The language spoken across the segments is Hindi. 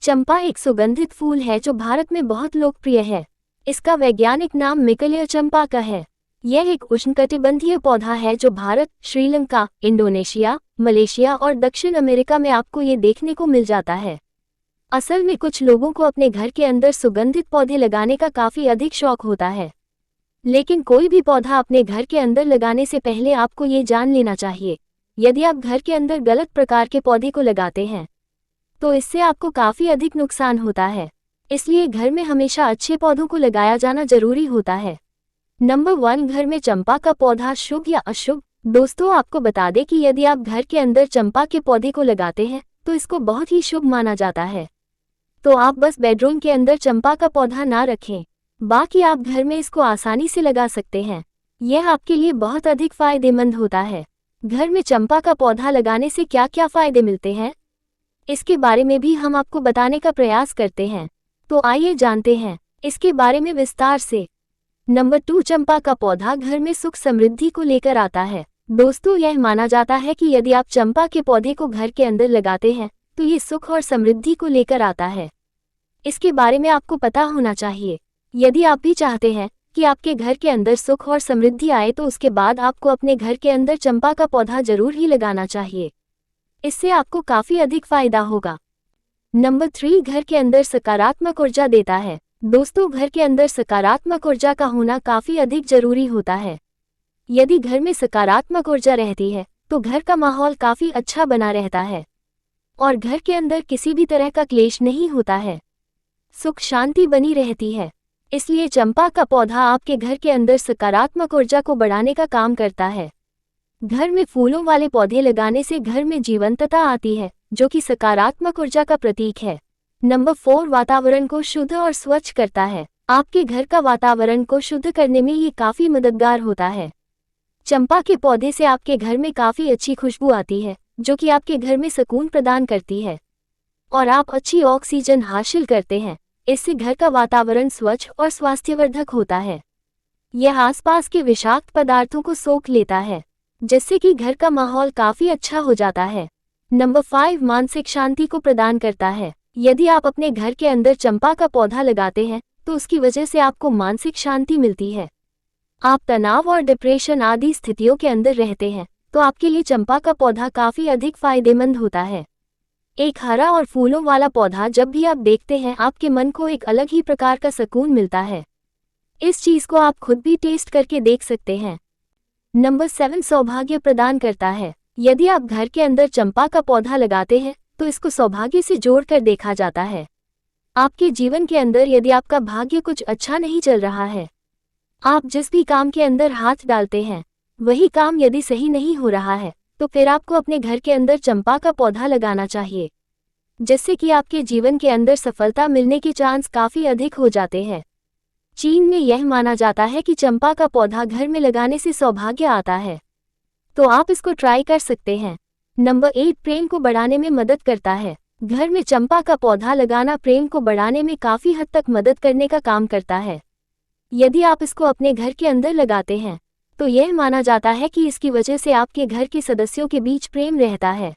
चंपा एक सुगंधित फूल है जो भारत में बहुत लोकप्रिय है। इसका वैज्ञानिक नाम मिकलिया चंपाका है। यह एक उष्णकटिबंधीय पौधा है जो भारत, श्रीलंका, इंडोनेशिया, मलेशिया और दक्षिण अमेरिका में आपको ये देखने को मिल जाता है। असल में कुछ लोगों को अपने घर के अंदर सुगंधित पौधे लगाने का काफ़ी अधिक शौक होता है, लेकिन कोई भी पौधा अपने घर के अंदर लगाने से पहले आपको ये जान लेना चाहिए। यदि आप घर के अंदर गलत प्रकार के पौधे को लगाते हैं तो इससे आपको काफ़ी अधिक नुकसान होता है। इसलिए घर में हमेशा अच्छे पौधों को लगाया जाना जरूरी होता है। नंबर 1, घर में चंपा का पौधा शुभ या अशुभ। दोस्तों, आपको बता दें कि यदि आप घर के अंदर चंपा के पौधे को लगाते हैं तो इसको बहुत ही शुभ माना जाता है। तो आप बस बेडरूम के अंदर चंपा का पौधा ना रखें, बाकी आप घर में इसको आसानी से लगा सकते हैं। यह आपके लिए बहुत अधिक फायदेमंद होता है। घर में चंपा का पौधा लगाने से क्या क्या फायदे मिलते हैं, इसके बारे में भी हम आपको बताने का प्रयास करते हैं। तो आइए जानते हैं इसके बारे में विस्तार से। नंबर 2, चंपा का पौधा घर में सुख समृद्धि को लेकर आता है। दोस्तों, यह माना जाता है कि यदि आप चंपा के पौधे को घर के अंदर लगाते हैं तो ये सुख और समृद्धि को लेकर आता है। इसके बारे में आपको पता होना चाहिए। यदि आप भी चाहते हैं कि आपके घर के अंदर सुख और समृद्धि आए तो उसके बाद आपको अपने घर के अंदर चंपा का पौधा जरूर ही लगाना चाहिए। इससे आपको काफ़ी अधिक फायदा होगा। नंबर 3, घर के अंदर सकारात्मक ऊर्जा देता है। दोस्तों, घर के अंदर सकारात्मक ऊर्जा का होना काफ़ी अधिक जरूरी होता है। यदि घर में सकारात्मक ऊर्जा रहती है तो घर का माहौल काफ़ी अच्छा बना रहता है और घर के अंदर किसी भी तरह का क्लेश नहीं होता है, सुख शांति बनी रहती है। इसलिए चंपा का पौधा आपके घर के अंदर सकारात्मक ऊर्जा को बढ़ाने का काम करता है। घर में फूलों वाले पौधे लगाने से घर में जीवंतता आती है, जो कि सकारात्मक ऊर्जा का प्रतीक है। नंबर 4, वातावरण को शुद्ध और स्वच्छ करता है। आपके घर का वातावरण को शुद्ध करने में ये काफ़ी मददगार होता है। चंपा के पौधे से आपके घर में काफ़ी अच्छी खुशबू आती है, जो कि आपके घर में सुकून प्रदान करती है और आप अच्छी ऑक्सीजन हासिल करते हैं। इससे घर का वातावरण स्वच्छ और स्वास्थ्यवर्धक होता है। यह आसपास के विषाक्त पदार्थों को सोख लेता है, जिससे कि घर का माहौल काफ़ी अच्छा हो जाता है। नंबर 5, मानसिक शांति को प्रदान करता है। यदि आप अपने घर के अंदर चंपा का पौधा लगाते हैं तो उसकी वजह से आपको मानसिक शांति मिलती है। आप तनाव और डिप्रेशन आदि स्थितियों के अंदर रहते हैं तो आपके लिए चंपा का पौधा काफ़ी अधिक फायदेमंद होता है। एक हरा और फूलों वाला पौधा जब भी आप देखते हैं आपके मन को एक अलग ही प्रकार का सुकून मिलता है। इस चीज़ को आप खुद भी टेस्ट करके देख सकते हैं। नंबर 7, सौभाग्य प्रदान करता है। यदि आप घर के अंदर चंपा का पौधा लगाते हैं तो इसको सौभाग्य से जोड़कर देखा जाता है। आपके जीवन के अंदर यदि आपका भाग्य कुछ अच्छा नहीं चल रहा है, आप जिस भी काम के अंदर हाथ डालते हैं वही काम यदि सही नहीं हो रहा है तो फिर आपको अपने घर के अंदर चंपा का पौधा लगाना चाहिए, जिससे कि आपके जीवन के अंदर सफलता मिलने के चांस काफ़ी अधिक हो जाते हैं। चीन में यह माना जाता है कि चंपा का पौधा घर में लगाने से सौभाग्य आता है, तो आप इसको ट्राई कर सकते हैं। नंबर 8, प्रेम को बढ़ाने में मदद करता है। घर में चंपा का पौधा लगाना प्रेम को बढ़ाने में काफ़ी हद तक मदद करने का काम करता है। यदि आप इसको अपने घर के अंदर लगाते हैं तो यह माना जाता है कि इसकी वजह से आपके घर के सदस्यों के बीच प्रेम रहता है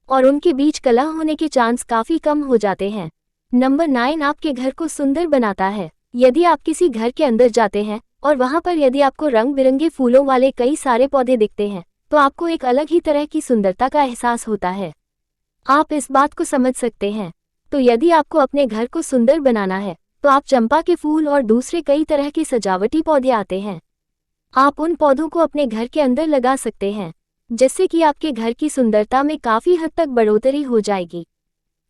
और उनके बीच कलह होने के चांस काफ़ी कम हो जाते हैं। नंबर 9, आपके घर को सुंदर बनाता है। यदि आप किसी घर के अंदर जाते हैं और वहां पर यदि आपको रंग बिरंगे फूलों वाले कई सारे पौधे दिखते हैं तो आपको एक अलग ही तरह की सुंदरता का एहसास होता है। आप इस बात को समझ सकते हैं। तो यदि आपको अपने घर को सुंदर बनाना है तो आप चंपा के फूल और दूसरे कई तरह के सजावटी पौधे आते हैं, आप उन पौधों को अपने घर के अंदर लगा सकते हैं, जिससे कि आपके घर की सुंदरता में काफ़ी हद तक बढ़ोतरी हो जाएगी।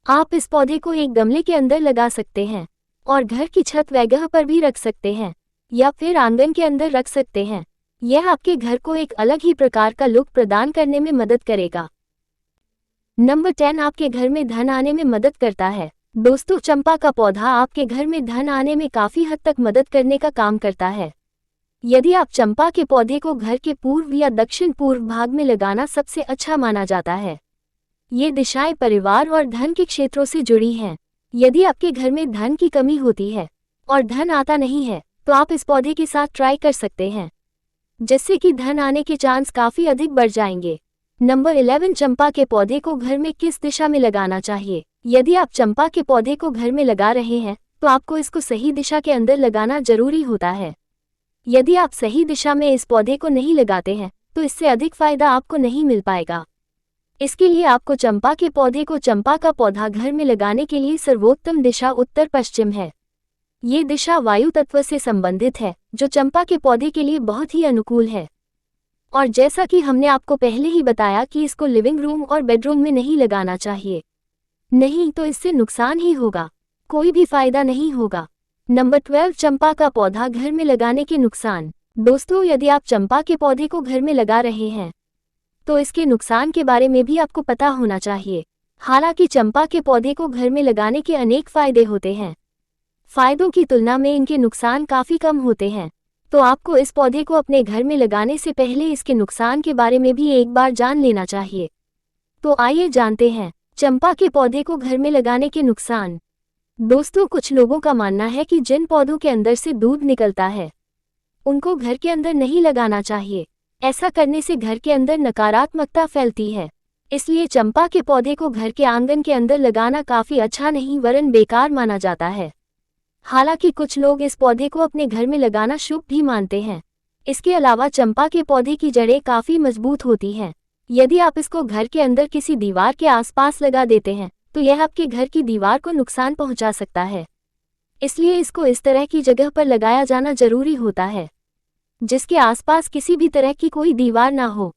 आप इस पौधे को एक गमले के अंदर लगा सकते हैं और घर की छत वगैरह पर भी रख सकते हैं या फिर आंगन के अंदर रख सकते हैं। यह आपके घर को एक अलग ही प्रकार का लुक प्रदान करने में मदद करेगा। नंबर 10, आपके घर में धन आने में मदद करता है। दोस्तों, चंपा का पौधा आपके घर में धन आने में काफ़ी हद तक मदद करने का काम करता है। यदि आप चंपा के पौधे को घर के पूर्व या दक्षिण पूर्व भाग में लगाना सबसे अच्छा माना जाता है। ये दिशाएं परिवार और धन के क्षेत्रों से जुड़ी हैं। यदि आपके घर में धन की कमी होती है और धन आता नहीं है तो आप इस पौधे के साथ ट्राई कर सकते हैं, जिससे कि धन आने के चांस काफ़ी अधिक बढ़ जाएंगे। नंबर 11, चंपा के पौधे को घर में किस दिशा में लगाना चाहिए। यदि आप चंपा के पौधे को घर में लगा रहे हैं तो आपको इसको सही दिशा के अंदर लगाना जरूरी होता है। यदि आप सही दिशा में इस पौधे को नहीं लगाते हैं तो इससे अधिक फायदा आपको नहीं मिल पाएगा। इसके लिए आपको चंपा के पौधे को चंपा का पौधा घर में लगाने के लिए सर्वोत्तम दिशा उत्तर पश्चिम है। ये दिशा वायु तत्व से संबंधित है जो चंपा के पौधे के लिए बहुत ही अनुकूल है। और जैसा कि हमने आपको पहले ही बताया कि इसको लिविंग रूम और बेडरूम में नहीं लगाना चाहिए, नहीं तो इससे नुकसान ही होगा, कोई भी फायदा नहीं होगा। नंबर 12, चंपा का पौधा घर में लगाने के नुकसान। दोस्तों, यदि आप चंपा के पौधे को घर में लगा रहे हैं तो इसके नुकसान के बारे में भी आपको पता होना चाहिए। हालांकि चंपा के पौधे को घर में लगाने के अनेक फायदे होते हैं, फायदों की तुलना में इनके नुकसान काफ़ी कम होते हैं। तो आपको इस पौधे को अपने घर में लगाने से पहले इसके नुकसान के बारे में भी एक बार जान लेना चाहिए। तो आइए जानते हैं चंपा के पौधे को घर में लगाने के नुकसान। दोस्तों, कुछ लोगों का मानना है कि जिन पौधों के अंदर से दूध निकलता है उनको घर के अंदर नहीं लगाना चाहिए। ऐसा करने से घर के अंदर नकारात्मकता फैलती है, इसलिए चंपा के पौधे को घर के आंगन के अंदर लगाना काफ़ी अच्छा नहीं वरन बेकार माना जाता है। हालांकि कुछ लोग इस पौधे को अपने घर में लगाना शुभ भी मानते हैं। इसके अलावा चंपा के पौधे की जड़ें काफ़ी मजबूत होती हैं। यदि आप इसको घर के अंदर किसी दीवार के आसपास लगा देते हैं तो यह आपके घर की दीवार को नुकसान पहुंचा सकता है। इसलिए इसको इस तरह की जगह पर लगाया जाना जरूरी होता है जिसके आसपास किसी भी तरह की कोई दीवार ना हो।